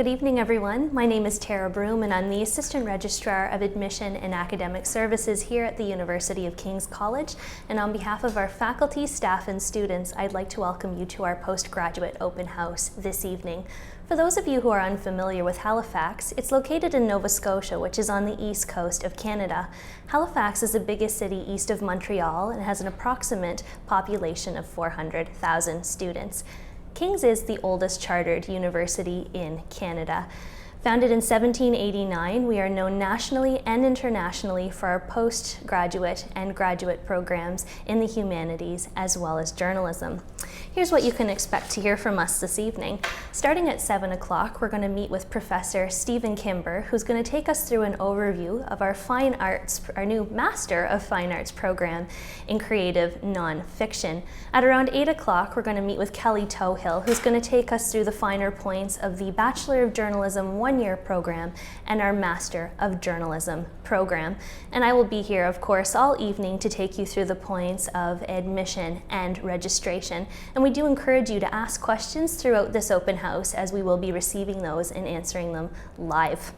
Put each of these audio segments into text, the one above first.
Good evening, everyone. My name is Tara Broom, and I'm the Assistant Registrar of Admission and Academic Services here at the University of King's College. And on behalf of our faculty, staff, and students, I'd like to welcome you to our postgraduate open house this evening. For those of you who are unfamiliar with Halifax, it's located in Nova Scotia, which is on the east coast of Canada. Halifax is the biggest city east of Montreal and has an approximate population of 400,000 students. King's is the oldest chartered university in Canada. Founded in 1789, we are known nationally and internationally for our postgraduate and graduate programs in the humanities as well as journalism. Here's what you can expect to hear from us this evening. Starting at 7 o'clock, we're going to meet with Professor Stephen Kimber, who's going to take us through an overview of our fine arts, our new Master of Fine Arts program in creative nonfiction. At around 8 o'clock, we're going to meet with Kelly Tohill, who's going to take us through the finer points of the Bachelor of Journalism one-year program and our Master of Journalism program. And I will be here, of course, all evening to take you through the points of admission and registration. And we do encourage you to ask questions throughout this open house, as we will be receiving those and answering them live.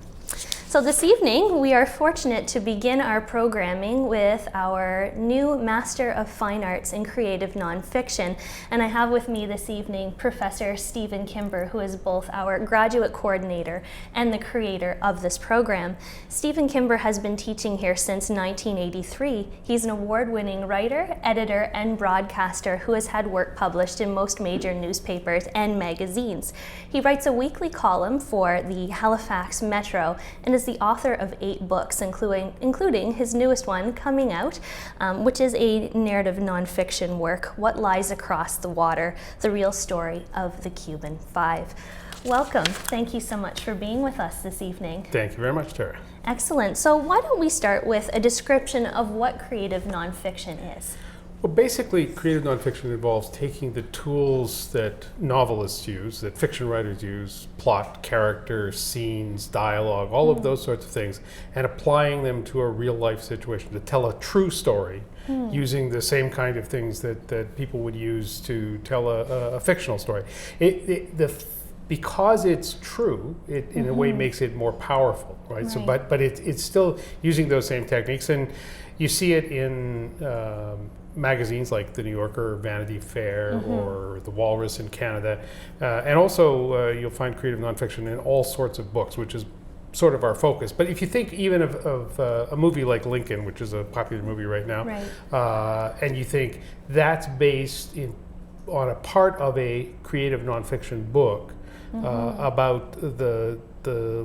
So this evening, we are fortunate to begin our programming with our new Master of Fine Arts in Creative Nonfiction. And I have with me this evening Professor Stephen Kimber, who is both our graduate coordinator and the creator of this program. Stephen Kimber has been teaching here since 1983. He's an award-winning writer, editor, and broadcaster who has had work published in most major newspapers and magazines. He writes a weekly column for the Halifax Metro and is the author of 8 books, including his newest one coming out, which is a narrative nonfiction work, What Lies Across the Water, the Real Story of the Cuban Five. Welcome. Thank you so much for being with us this evening. Thank you very much, Tara. Excellent. So why don't we start with a description of what creative nonfiction is? Well, basically, creative nonfiction involves taking the tools that novelists use, that fiction writers use, plot, character, scenes, dialogue, all of those sorts of things, and applying them to a real-life situation to tell a true story using the same kind of things that people would use to tell a fictional story. Because it's true, it in a way makes it more powerful, right? So, but it's still using those same techniques, and you see it in magazines like the New Yorker, Vanity Fair, or the Walrus in Canada, and also you'll find creative nonfiction in all sorts of books, which is sort of our focus. But if you think even of a movie like Lincoln, which is a popular movie right now, and you think that's based on a part of a creative nonfiction book about the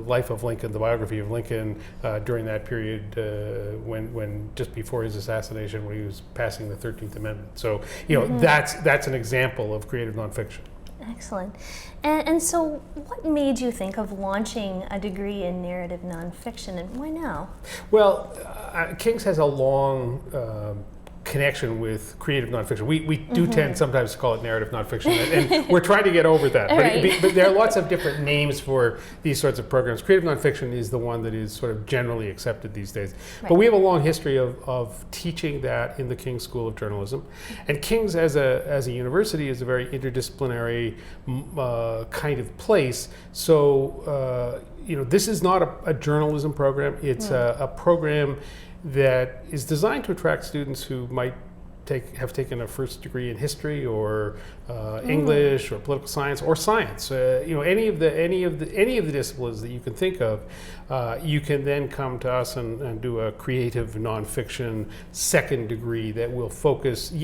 life of Lincoln, the biography of Lincoln during that period when just before his assassination, when he was passing the 13th Amendment. So, you know, that's an example of creative nonfiction. Excellent. And so what made you think of launching a degree in narrative nonfiction, and why now? Well, King's has a long connection with creative nonfiction. We do tend sometimes to call it narrative nonfiction, and we're trying to get over that. But there are lots of different names for these sorts of programs. Creative nonfiction is the one that is sort of generally accepted these days. But we have a long history of teaching that in the King's School of Journalism. And King's as a university is a very interdisciplinary kind of place. So you know, this is not a journalism program. It's a program that is designed to attract students who might have taken a first degree in history or English or political science or science. You know, any of the disciplines that you can think of, you can then come to us and do a creative nonfiction second degree that will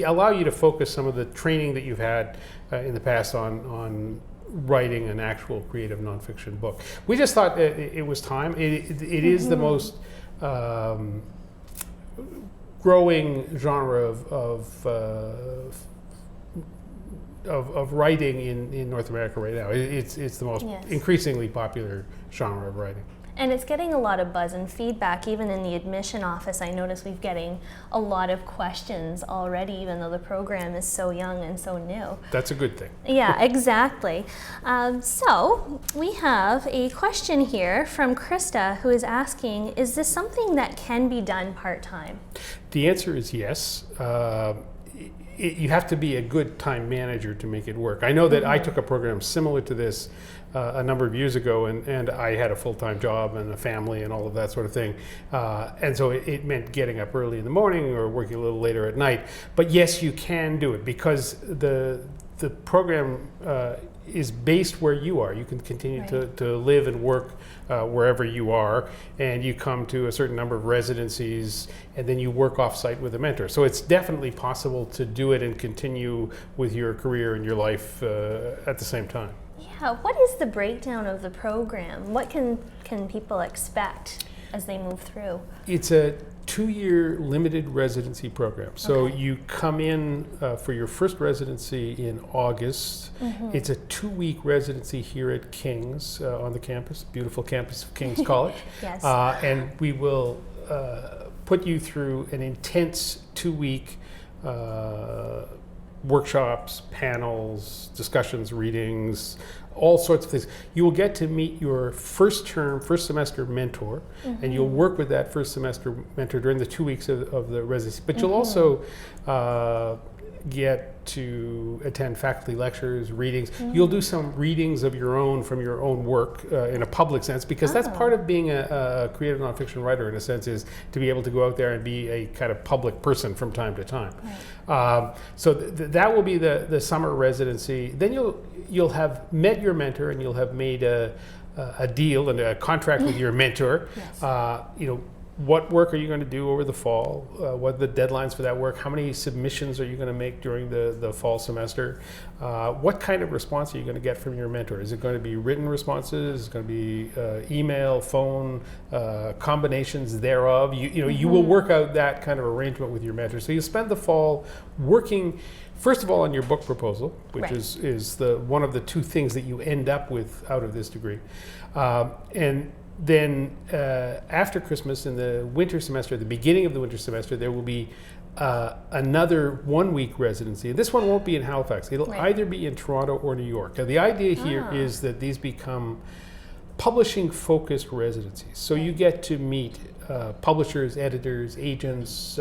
allow you to focus some of the training that you've had in the past on writing an actual creative nonfiction book. We just thought it was time. It is the most growing genre of writing in North America right now. It's the most increasingly popular genre of writing. And it's getting a lot of buzz and feedback. Even in the admission office, I notice we're getting a lot of questions already, even though the program is so young and so new. That's a good thing. Yeah, exactly. So we have a question here from Krista, who is asking, is this something that can be done part-time? The answer is yes. you have to be a good time manager to make it work. I know that I took a program similar to this a number of years ago, and I had a full-time job and a family and all of that sort of thing. And so it meant getting up early in the morning or working a little later at night. But yes, you can do it because the program is based where you are. You can continue to live and work wherever you are, and you come to a certain number of residencies, and then you work off-site with a mentor. So it's definitely possible to do it and continue with your career and your life at the same time. Yeah, what is the breakdown of the program? What can people expect as they move through? It's a 2-year limited residency program. So you come in for your first residency in August. It's a 2-week residency here at King's on the campus, beautiful campus of King's College. Yes. And we will put you through an intense 2-week workshops, panels, discussions, readings, all sorts of things. You will get to meet your first semester mentor, and you'll work with that first semester mentor during the 2 weeks of the residency. But you'll also get to attend faculty lectures, readings. You'll do some readings of your own from your own work in a public sense, because that's part of being a creative nonfiction writer, in a sense, is to be able to go out there and be a kind of public person from time to time. So that will be the summer residency. Then you'll have met your mentor, and you'll have made a deal and a contract with your mentor. What work are you going to do over the fall? What are the deadlines for that work? How many submissions are you going to make during the fall semester? What kind of response are you going to get from your mentor? Is it going to be written responses? Is it going to be email, phone, combinations thereof? You will work out that kind of arrangement with your mentor. So you spend the fall working, first of all, on your book proposal, which is one of the 2 things that you end up with out of this degree. And then after Christmas, in the winter semester, at the beginning of the winter semester, there will be another 1-week residency. This one won't be in Halifax. It'll either be in Toronto or New York. Now, the idea here is that these become publishing-focused residencies. So you get to meet publishers, editors, agents,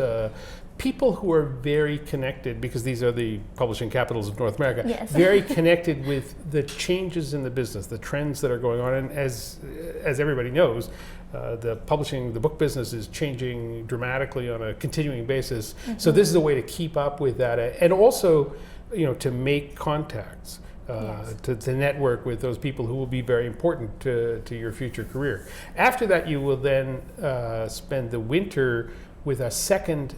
people who are very connected, because these are the publishing capitals of North America, very connected with the changes in the business, the trends that are going on. And as everybody knows, the book business is changing dramatically on a continuing basis. So this is a way to keep up with that, and also, to make contacts. To network with those people who will be very important to your future career. After that, you will then spend the winter with a second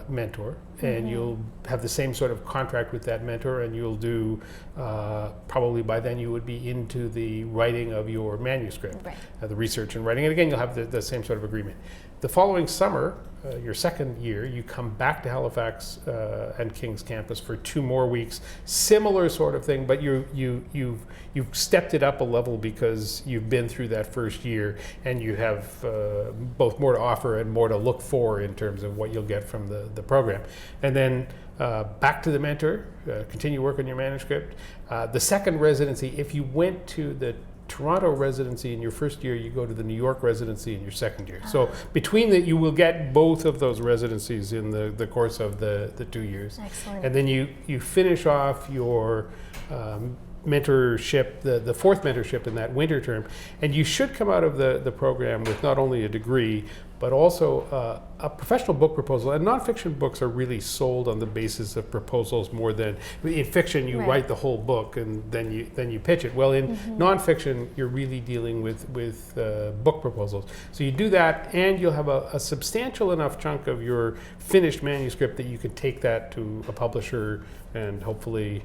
mentor, and you'll have the same sort of contract with that mentor, and you'll do, probably by then you would be into the writing of your manuscript, the research and writing, and again you'll have the same sort of agreement. The following summer, your second year, you come back to Halifax and King's campus for 2 more weeks. Similar sort of thing, but you've stepped it up a level because you've been through that first year, and you have both more to offer and more to look for in terms of what you'll get from the program. And then back to the mentor, continue work on your manuscript. The second residency, if you went to the Toronto residency in your first year, you go to the New York residency in your second year. So between that, you will get both of those residencies in the course of the 2 years. Excellent. And then you finish off your mentorship, the 4th mentorship in that winter term, and you should come out of the program with not only a degree, but also a professional book proposal. And nonfiction books are really sold on the basis of proposals more than in fiction. You write the whole book and then you pitch it. Well, in nonfiction, you're really dealing with book proposals. So you do that, and you'll have a substantial enough chunk of your finished manuscript that you can take that to a publisher, and hopefully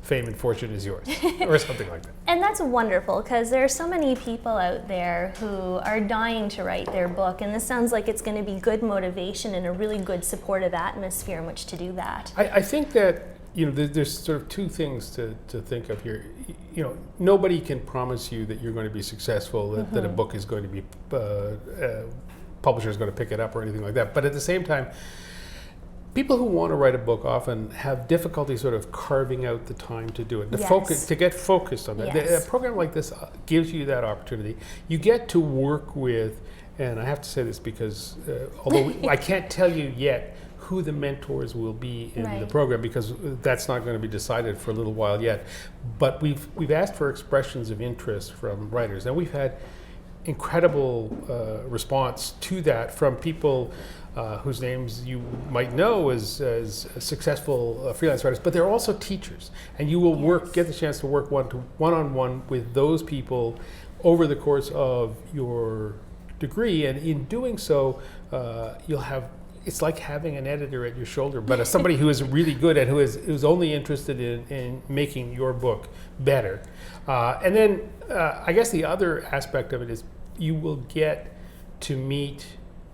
fame and fortune is yours, or something like that. And that's wonderful, because there are so many people out there who are dying to write their book, and this sounds like it's going to be good motivation and a really good supportive atmosphere in which to do that. I think that there's sort of 2 things to think of here. Nobody can promise you that you're going to be successful, that a book is going to be publisher is going to pick it up or anything like that. But at the same time, people who want to write a book often have difficulty sort of carving out the time to do it, to get focused on that. A program like this gives you that opportunity. You get to work with, and I have to say this because although I can't tell you yet who the mentors will be in Right. the program, because that's not going to be decided for a little while yet. But we've asked for expressions of interest from writers, and we've had incredible response to that from people whose names you might know as successful freelance writers, but they're also teachers, and you will get the chance to work one-on-one with those people over the course of your degree, and in doing so, you'll have. It's like having an editor at your shoulder, but as somebody who is really good and who's only interested in making your book better. And then I guess the other aspect of it is you will get to meet,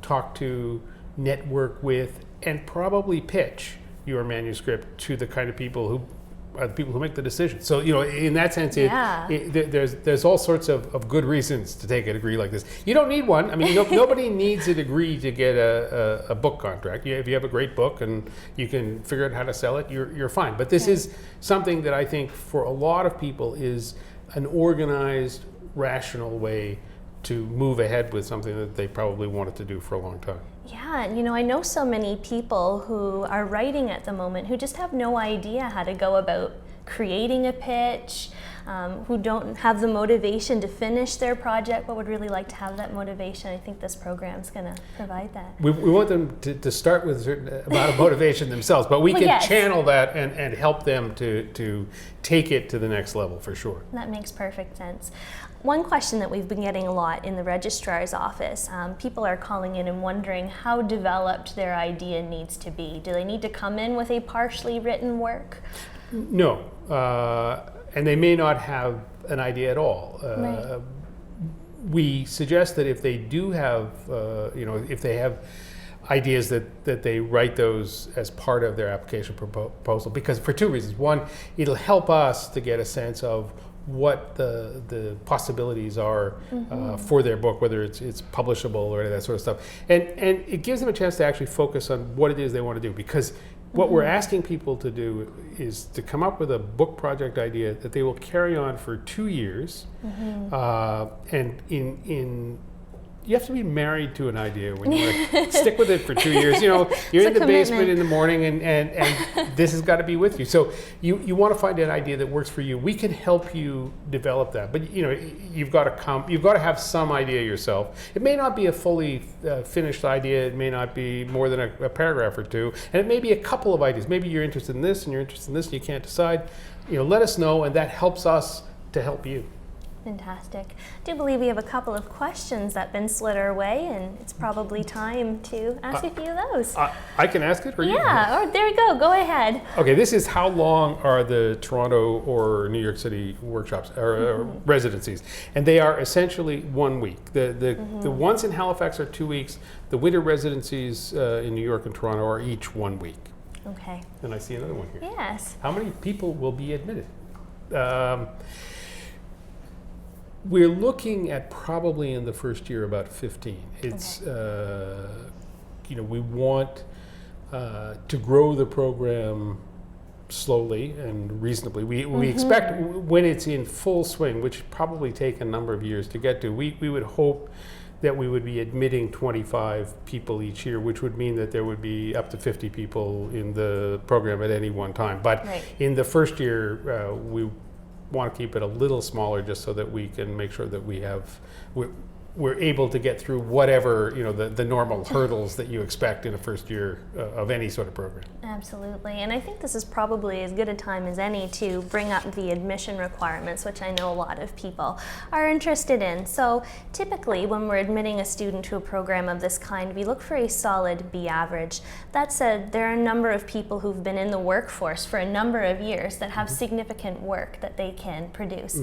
talk to, network with, and probably pitch your manuscript to the kind of people who are the people who make the decision. So, in that sense, there's all sorts of good reasons to take a degree like this. You don't need one. I mean, nobody needs a degree to get a book contract. If you have a great book and you can figure out how to sell it, you're fine. But this is something that I think for a lot of people is an organized, rational way to move ahead with something that they probably wanted to do for a long time. Yeah, and I know so many people who are writing at the moment who just have no idea how to go about creating a pitch, who don't have the motivation to finish their project but would really like to have that motivation. I think this program's going to provide that. We want them to start with a certain amount of motivation themselves, but we can channel that and help them to take it to the next level for sure. That makes perfect sense. One question that we've been getting a lot in the registrar's office, people are calling in and wondering how developed their idea needs to be. Do they need to come in with a partially written work? No, and they may not have an idea at all. Right. We suggest that if they do have, if they have ideas that they write those as part of their application proposal, because for two reasons. One, it'll help us to get a sense of what the possibilities are for their book, whether it's publishable or any of that sort of stuff. And it gives them a chance to actually focus on what it is they want to do, because what we're asking people to do is to come up with a book project idea that they will carry on for 2 years. And you have to be married to an idea when you want to stick with it for 2 years. You're in the basement in the morning, and this has got to be with you. So you want to find an idea that works for you. We can help you develop that, but you've got to have some idea yourself. It may not be a fully finished idea. It may not be more than a paragraph or two, and it may be a couple of ideas. Maybe you're interested in this, and you're interested in this, and you can't decide. Let us know, and that helps us to help you. Fantastic. I do believe we have a couple of questions that have been slid our way, and it's probably time to ask a few of those. I can ask it, or you? Yeah, there you go. Go ahead. Okay, this is how long are the Toronto or New York City workshops or residencies? And they are essentially 1 week. The ones in Halifax are 2 weeks. The winter residencies in New York and Toronto are each 1 week. Okay. And I see another one here. Yes. How many people will be admitted? We're looking at probably in the first year about 15. It's, we want to grow the program slowly and reasonably. We expect when it's in full swing, which probably take a number of years to get to, we would hope that we would be admitting 25 people each year, which would mean that there would be up to 50 people in the program at any one time. But in the first year, we want to keep it a little smaller, just so that we can make sure that we're able to get through whatever the normal hurdles that you expect in a first year of any sort of program. Absolutely, and I think this is probably as good a time as any to bring up the admission requirements, which I know a lot of people are interested in. So typically when we're admitting a student to a program of this kind, we look for a solid B average. That said, there are a number of people who've been in the workforce for a number of years that have significant work that they can produce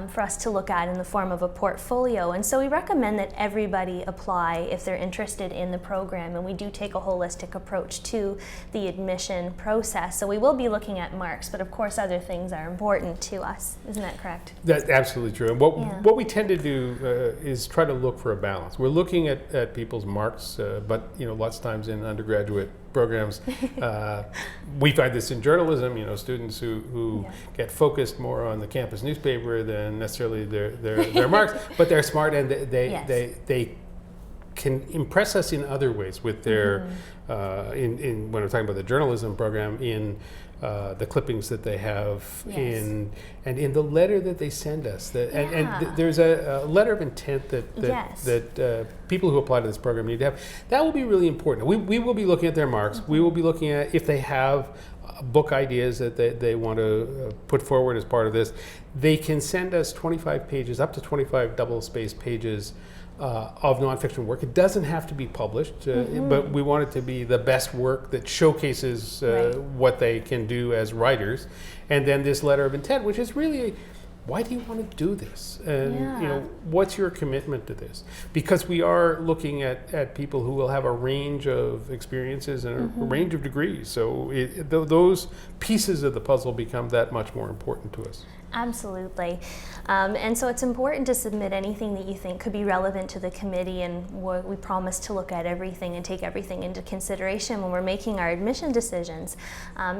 for us to look at in the form of a portfolio. And so we recommend that everybody apply if they're interested in the program, and we do take a holistic approach to the admission process. So we will be looking at marks, but of course other things are important to us. Isn't that correct? That's absolutely true. And what we tend to do is try to look for a balance. We're looking at people's marks, but lots of times in undergraduate programs, we find this in journalism. Students who get focused more on the campus newspaper than necessarily their marks, but they're smart and they can impress us in other ways with their, in when I'm talking about the journalism program, in the clippings that they have, and in the letter that they send us. There's a letter of intent that people who apply to this program need to have. That will be really important. We will be looking at their marks. We will be looking at if they have book ideas that they want to put forward as part of this. They can send us 25 pages, up to 25 double-spaced pages of nonfiction work. It doesn't have to be published, but we want it to be the best work that showcases what they can do as writers. And then this letter of intent, which is really, why do you want to do this? And what's your commitment to this? Because we are looking at people who will have a range of experiences and a range of degrees. So those pieces of the puzzle become that much more important to us. Absolutely. And so it's important to submit anything that you think could be relevant to the committee, and we promise to look at everything and take everything into consideration when we're making our admission decisions.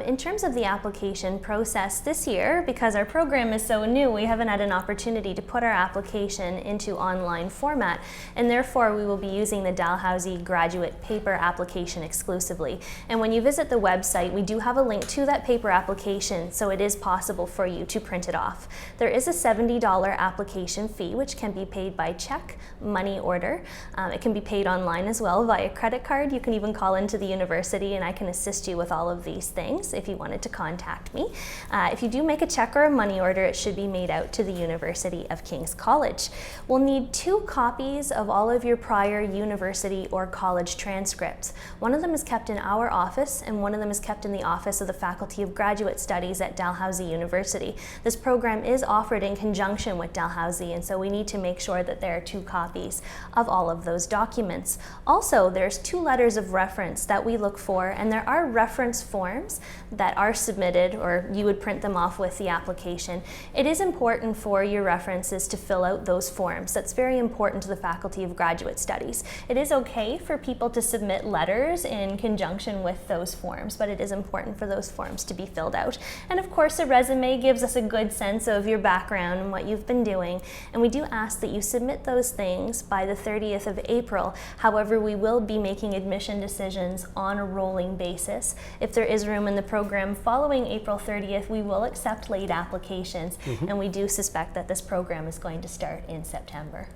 In terms of the application process this year, because our program is so new, we haven't had an opportunity to put our application into online format, and therefore we will be using the Dalhousie graduate paper application exclusively. And when you visit the website, we do have a link to that paper application, so it is possible for you to print it off. There is a $70 application fee, which can be paid by check, money order. It can be paid online as well via credit card. You can even call into the university and I can assist you with all of these things if you wanted to contact me. If you do make a check or a money order, it should be made out to the University of King's College. We'll need 2 copies of all of your prior university or college transcripts. One of them is kept in our office and one of them is kept in the office of the Faculty of Graduate Studies at Dalhousie University. This program is offered in conjunction with Dalhousie, and so we need to make sure that there are 2 copies of all of those documents. Also, there's 2 letters of reference that we look for, and there are reference forms that are submitted, or you would print them off with the application. It is important for your references to fill out those forms. That's very important to the Faculty of Graduate Studies. It is okay for people to submit letters in conjunction with those forms, but it is important for those forms to be filled out. And of course, a resume gives us a good sense of your background and what you've been doing, and we do ask that you submit those things by the 30th of April. However, we will be making admission decisions on a rolling basis. If there is room in the program following April 30th, we will accept late applications, and we do suspect that this program is going to start in September.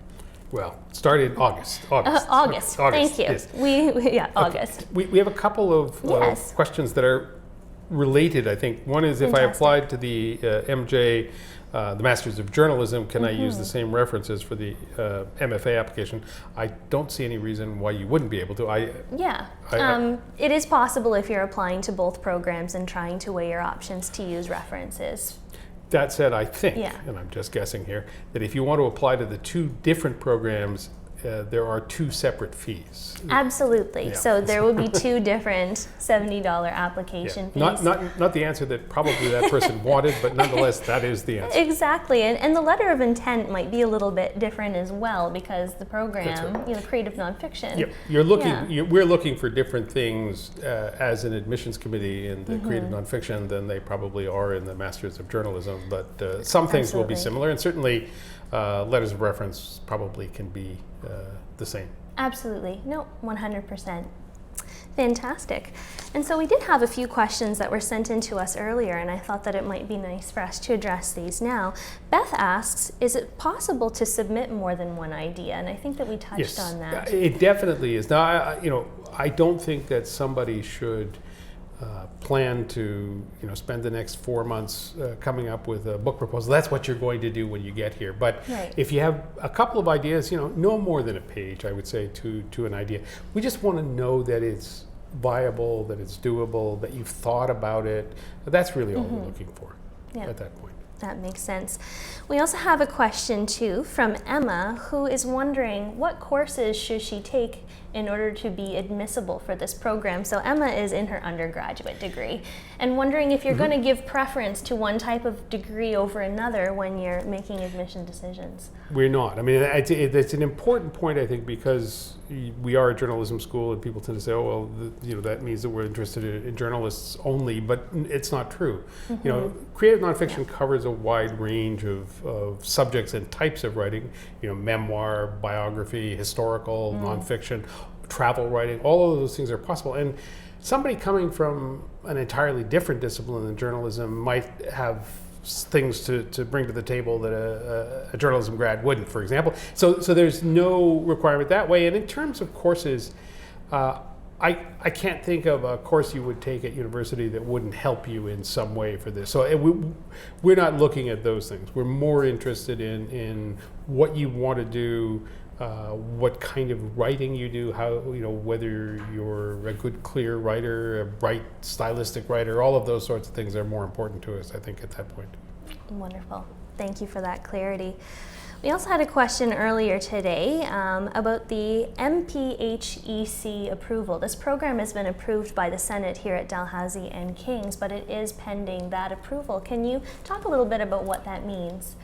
Well, start in August. August. Thank you. Yes. August. We have a couple of questions that are related, I think. One is, if I applied to the MJ, the Masters of Journalism, can I use the same references for the MFA application? I don't see any reason why you wouldn't be able to. It is possible if you're applying to both programs and trying to weigh your options to use references. That said, I think, and I'm just guessing here, that if you want to apply to the 2 different programs, there are 2 separate fees. Absolutely. Yeah. So there will be 2 different $70 application fees. Not the answer that probably that person wanted, but nonetheless, that is the answer. Exactly. And the letter of intent might be a little bit different as well, because the program, creative nonfiction. Yep. We're looking for different things as an admissions committee in the creative nonfiction than they probably are in the Masters of Journalism, but some things will be similar, and certainly letters of reference probably can be the same. Absolutely. No, 100%. Fantastic. And so we did have a few questions that were sent in to us earlier, and I thought that it might be nice for us to address these now. Beth asks, is it possible to submit more than one idea? And I think that we touched on that. It definitely is. Now, I don't think that somebody should plan to spend the next 4 months coming up with a book proposal. That's what you're going to do when you get here. But if you have a couple of ideas, no more than a page, I would say, to an idea. We just want to know that it's viable, that it's doable, that you've thought about it. That's really all we're looking for at that point. That makes sense. We also have a question too from Emma, who is wondering what courses should she take in order to be admissible for this program? So Emma is in her undergraduate degree, and wondering if you're going to give preference to one type of degree over another when you're making admission decisions. We're not. I mean, it's an important point, I think, because we are a journalism school, and people tend to say, "Oh, well, that means that we're interested in journalists only," but it's not true. Creative nonfiction covers a wide range of subjects and types of writing. Memoir, biography, historical, nonfiction, travel writing. All of those things are possible, and somebody coming from an entirely different discipline than journalism might have things to bring to the table that a journalism grad wouldn't, for example. So there's no requirement that way. And in terms of courses, I can't think of a course you would take at university that wouldn't help you in some way for this. So we're not looking at those things. We're more interested in what you want to do, what kind of writing you do, how whether you're a good, clear writer, a bright, stylistic writer. All of those sorts of things are more important to us, I think, at that point. Wonderful. Thank you for that clarity. We also had a question earlier today about the MPHEC approval. This program has been approved by the Senate here at Dalhousie and King's, but it is pending that approval. Can you talk a little bit about what that means?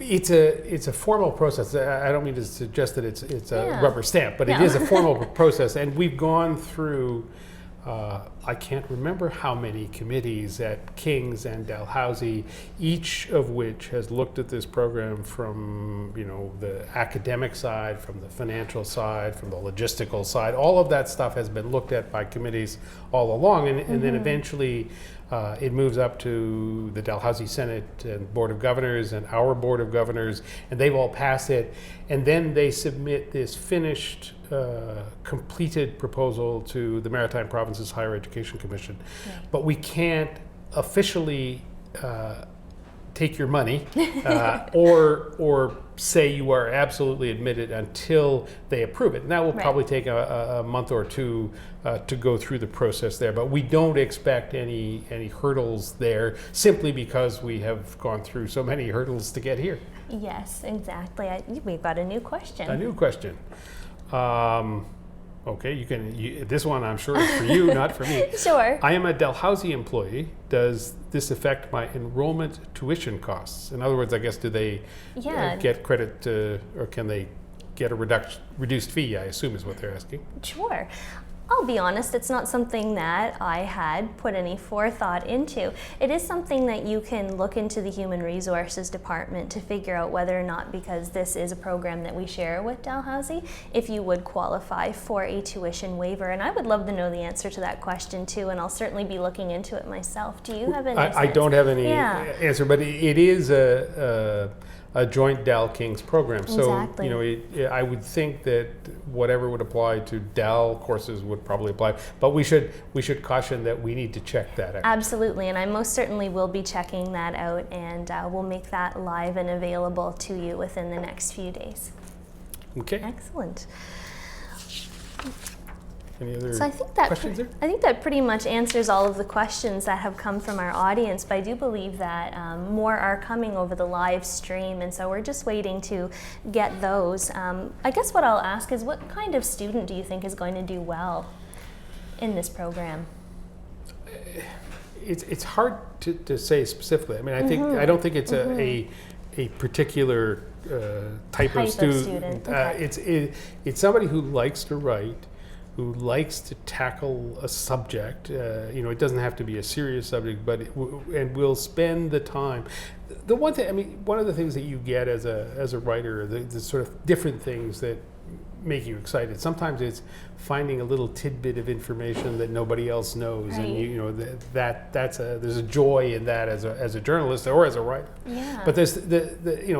It's a formal process. I don't mean to suggest that it's a rubber stamp, but it is a formal process, and we've gone through I can't remember how many committees at King's and Dalhousie, each of which has looked at this program from the academic side, from the financial side, from the logistical side. All of that stuff has been looked at by committees all along, and then eventually it moves up to the Dalhousie Senate and Board of Governors and our Board of Governors, and they've all passed it. And then they submit this finished, completed proposal to the Maritime Provinces Higher Education Commission. Right. But we can't officially take your money or say you are absolutely admitted until they approve it. And that will probably take a month or two to go through the process there. But we don't expect any hurdles there, simply because we have gone through so many hurdles to get here. Yes, exactly. We've got a new question. A new question. Okay, this one I'm sure is for you, not for me. Sure. I am a Dalhousie employee. Does this affect my enrollment tuition costs? In other words, I guess, do they get credit or can they get a reduced fee, I assume is what they're asking. Sure. I'll be honest, it's not something that I had put any forethought into. It is something that you can look into the Human Resources Department to figure out whether or not, because this is a program that we share with Dalhousie, if you would qualify for a tuition waiver. And I would love to know the answer to that question too, and I'll certainly be looking into it myself. Do you have any sense? I don't have any answer, but it is a joint Dal King's program. So, exactly. I would think that whatever would apply to Dal courses would probably apply, but we should caution that we need to check that out. Absolutely, and I most certainly will be checking that out, and we'll make that live and available to you within the next few days. Okay. Excellent. Any other questions there? I think that pretty much answers all of the questions that have come from our audience, but I do believe that more are coming over the live stream, and so we're just waiting to get those. I guess what I'll ask is, what kind of student do you think is going to do well in this program? It's hard to say specifically. I mean, I don't think it's a particular type of student. Okay. It's somebody who likes to write, who likes to tackle a subject. It doesn't have to be a serious subject, but and will spend the time. The one thing, one of the things that you get as a writer, the sort of different things that make you excited. Sometimes it's finding a little tidbit of information that nobody else knows, right. And there's a joy in that as a journalist or as a writer. Yeah. But there's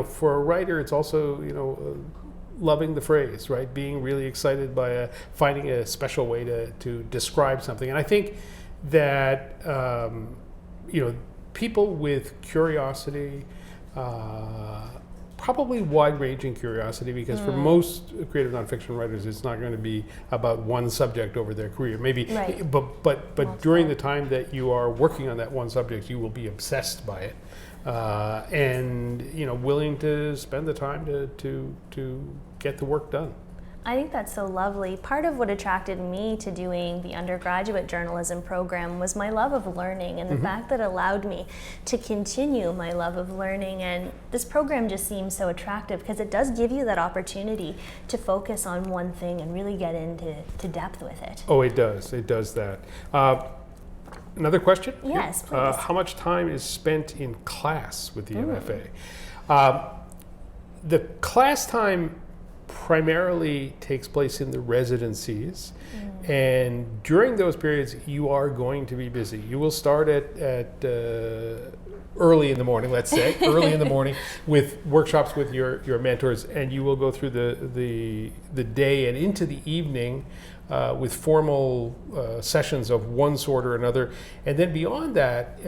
for a writer, it's also loving the phrase, right? Being really excited by finding a special way to describe something. And I think that people with curiosity, probably wide-ranging curiosity, because for most creative nonfiction writers, it's not going to be about one subject over their career. Maybe, right. but during the time that you are working on that one subject, you will be obsessed by it. And willing to spend the time to get the work done. I think that's so lovely. Part of what attracted me to doing the undergraduate journalism program was my love of learning, and the fact that it allowed me to continue my love of learning. And this program just seems so attractive because it does give you that opportunity to focus on one thing and really get into depth with it. Oh, it does. It does that. Another question? Yes, please. How much time is spent in class with the MFA? The class time primarily takes place in the residencies, and during those periods you are going to be busy. You will start at early in the morning, let's say, early in the morning with workshops with your mentors, and you will go through the day and into the evening with formal sessions of one sort or another. And then beyond that,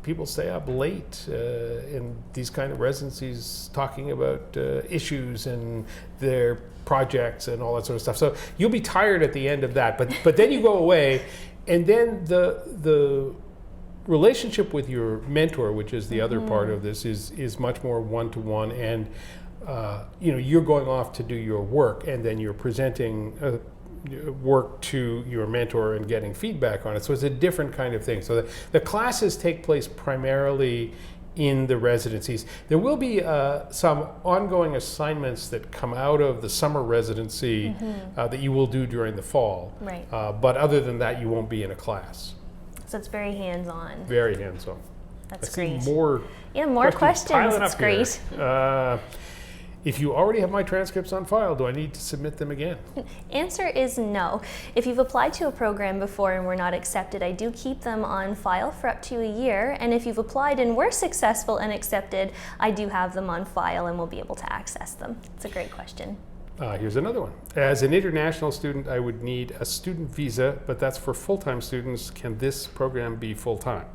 people stay up late in these kind of residencies talking about issues and their projects and all that sort of stuff. So you'll be tired at the end of that, but then you go away, and then the relationship with your mentor, which is the other part of this, is much more one-to-one, and you're going off to do your work, and then you're presenting work to your mentor and getting feedback on it. So it's a different kind of thing. So the classes take place primarily in the residencies. There will be some ongoing assignments that come out of the summer residency that you will do during the fall. Right. But other than that, you won't be in a class. So it's very hands-on. Very hands-on. That's I see great. More questions. piling That's up great. here. If you already have my transcripts on file, do I need to submit them again? Answer is no. If you've applied to a program before and were not accepted, I do keep them on file for up to a year. And if you've applied and were successful and accepted, I do have them on file and will be able to access them. It's a great question. Here's another one. As an international student, I would need a student visa, but that's for full-time students. Can this program be full-time?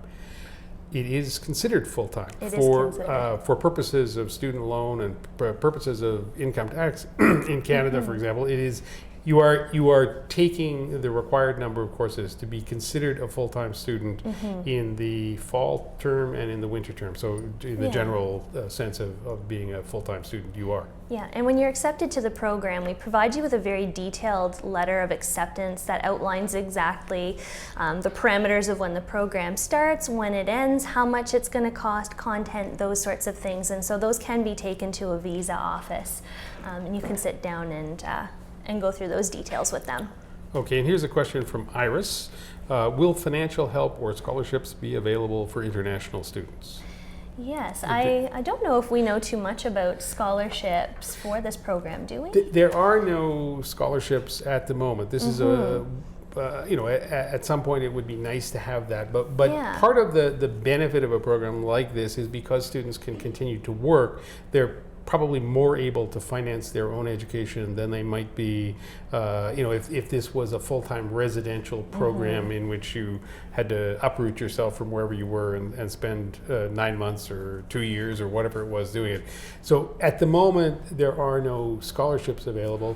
It is considered full-time for purposes of student loan and purposes of income tax in Canada, for example. It is you are taking the required number of courses to be considered a full-time student in the fall term and in the winter term. So in the general sense of being a full-time student, you are. Yeah, and when you're accepted to the program, we provide you with a very detailed letter of acceptance that outlines exactly the parameters of when the program starts, when it ends, how much it's going to cost, content, those sorts of things. And so those can be taken to a visa office, and you can sit down and go through those details with them. Okay, and here's a question from Iris. Will financial help or scholarships be available for international students? Yes, I don't know if we know too much about scholarships for this program, do we? There are no scholarships at the moment. This is at some point it would be nice to have that, but part of the benefit of a program like this is because students can continue to work, they're probably more able to finance their own education than they might be, if this was a full-time residential program in which you had to uproot yourself from wherever you were and spend 9 months or 2 years or whatever it was doing it. So at the moment, there are no scholarships available.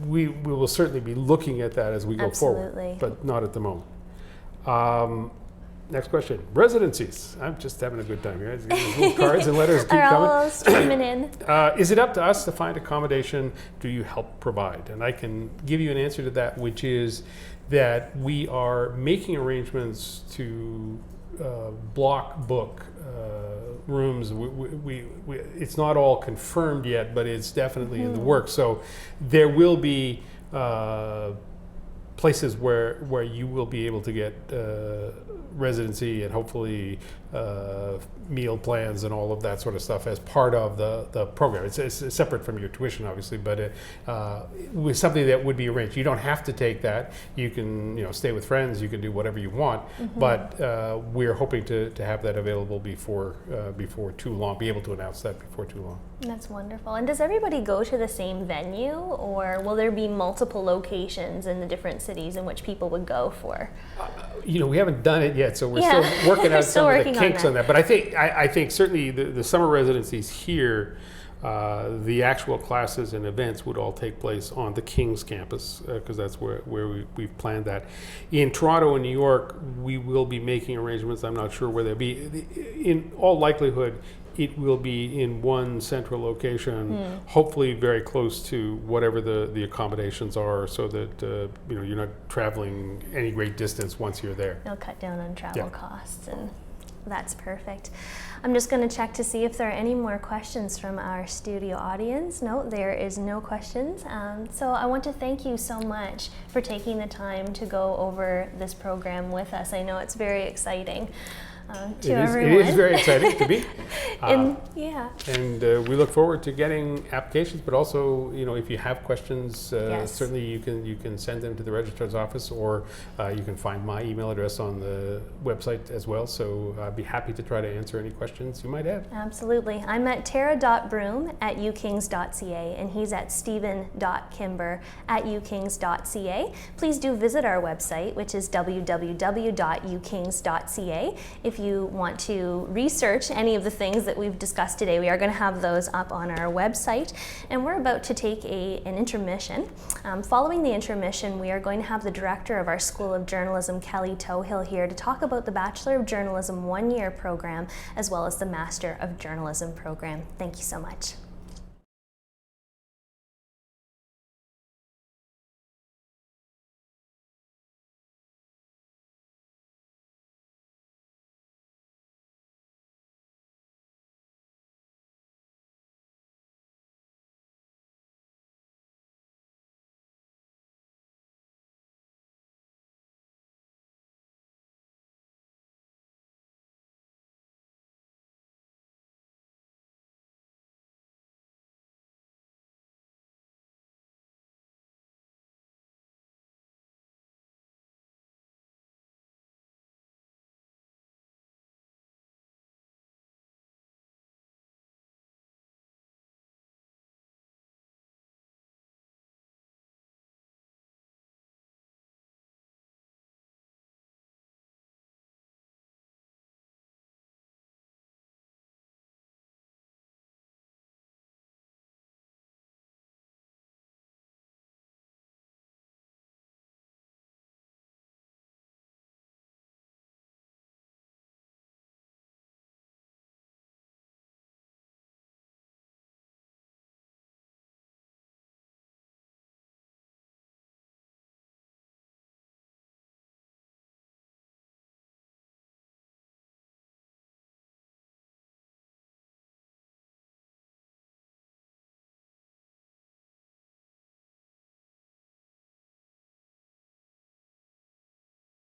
We will certainly be looking at that as we go forward, but not at the moment. Next question. Residencies. I'm just having a good time here. Little cards and letters keep coming. All streaming in. Is it up to us to find accommodation? Do you help provide? And I can give you an answer to that, which is that we are making arrangements to block book rooms. It's not all confirmed yet, but it's definitely in the works. So there will be places where you will be able to get residency and hopefully meal plans and all of that sort of stuff as part of the program. It's separate from your tuition, obviously, but with something that would be arranged. You don't have to take that. You can stay with friends. You can do whatever you want. But we're hoping to have that available before too long. Be able to announce that before too long. That's wonderful. And does everybody go to the same venue, or will there be multiple locations in the different cities in which people would go for? We haven't done it yet, so we're still working out some of the kinks on that. But I think certainly the summer residencies here, the actual classes and events would all take place on the King's campus because that's where we've planned that. In Toronto and New York, we will be making arrangements. I'm not sure where they'll be. In all likelihood, it will be in one central location, hopefully very close to whatever the accommodations are, so that you're not traveling any great distance once you're there. It'll cut down on travel costs, and that's perfect. I'm just going to check to see if there are any more questions from our studio audience. No, there is no questions. So I want to thank you so much for taking the time to go over this program with us. I know it's very exciting. Everyone. It is very exciting to be. And we look forward to getting applications, but also, if you have questions, certainly you can send them to the registrar's office, or you can find my email address on the website as well. So I'd be happy to try to answer any questions you might have. Absolutely. I'm at tara.broom@ukings.ca, and he's at stephen.kimber@ukings.ca. Please do visit our website, which is www.ukings.ca. If you want to research any of the things that we've discussed today, we are going to have those up on our website. And we're about to take an intermission. Following the intermission, we are going to have the director of our School of Journalism, Kelly Tohill, here to talk about the Bachelor of Journalism one-year program, as well as the Master of Journalism program. Thank you so much.